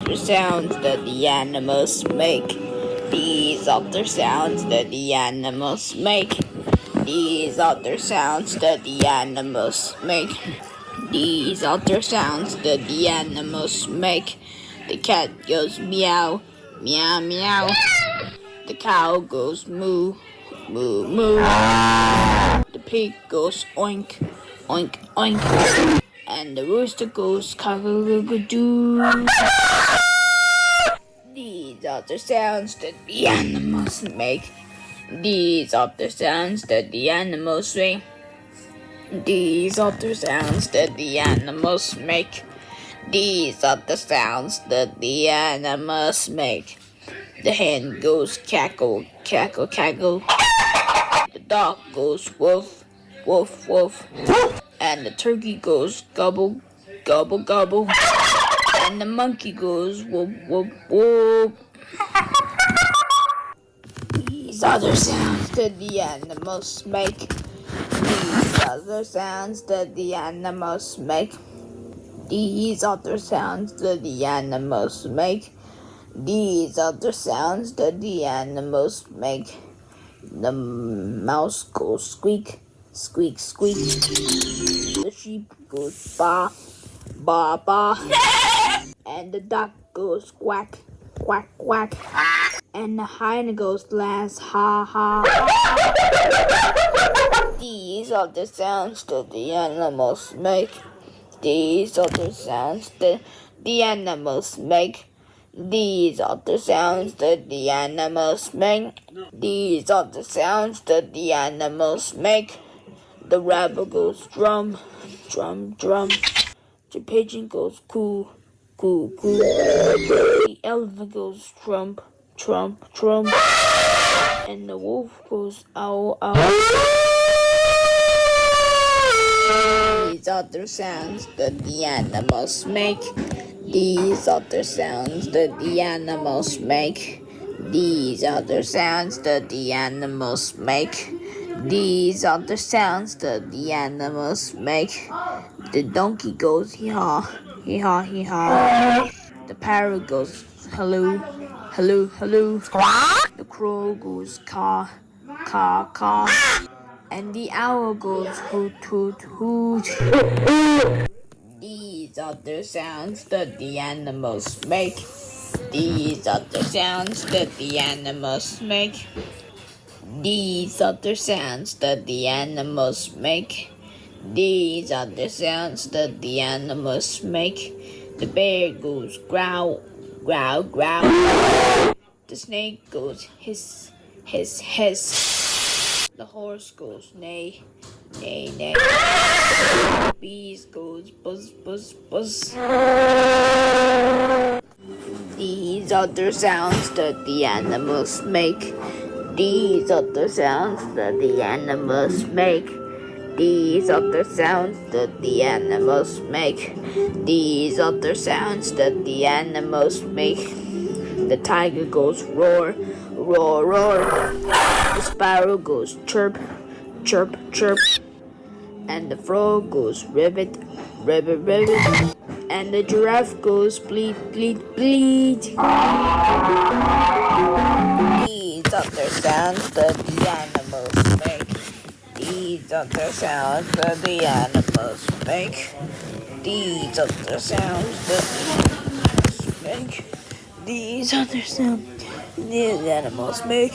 The sounds that the animals make. These are the sounds that the animals make. These are the sounds that the animals make. These are the sounds that the animals make. The cat goes meow, meow, meow. The cow goes moo, moo, moo. The pig goes oink, oink, oink. And the rooster goes cock-a-doodle-doo. These are the sounds that the animals make. These are the sounds that the animals make. These are the sounds that the animals make. These are the sounds that the animals make. The hen goes cackle, cackle, cackle. The dog goes woof, woof, woof. And the turkey goes gobble, gobble, gobble. And the monkey goes whoop, whoop, whoop. These are the sounds that the animals make. These are the sounds that the animals make. These are the sounds that the animals make. These are the sounds that the animals make. The mouse goes squeak, squeak, squeak. The sheep goes baa, baa, baa. And the duck goes quack, quack, quack. And the hyena goes last, ha, ha, ha. These are the sounds that the animals make. These are the sounds that the animals make. These are the sounds that the animals make. These are the sounds that the animals make. The rabbit goes drum, drum, drum. The pigeon goes coo, coo, coo. The elephant goes trump, trump, trump. And the wolf goes ow, ow. These are the sounds that the animals make. These are the sounds that the animals make. These are the sounds that the animals make. These are the sounds that the animals make. The donkey goes hee haw, hee haw, hee haw. The parrot goes hello, hello, hello. The crow goes caw, caw, caw. And the owl goes hoot, hoot, hoot. These are the sounds that the animals make. These are the sounds that the animals make. These are the sounds that the animals make. These are the sounds that the animals make. The bear goes growl, growl, growl. The snake goes hiss, hiss, hiss. The horse goes neigh, neigh, neigh. The bees goes buzz, buzz, buzz. These are the sounds that the animals make. These are the sounds that the animals make. These are the sounds that the animals make. These are the sounds that the animals make. The tiger goes roar, roar, roar. The sparrow goes chirp, chirp, chirp. And the frog goes ribbit, ribbit, ribbit. And the giraffe goes bleat, bleat, bleat. These are the sounds that the animals make. These are the sounds that the animals make. These are the sounds that the animals make. These are the sounds the animals make.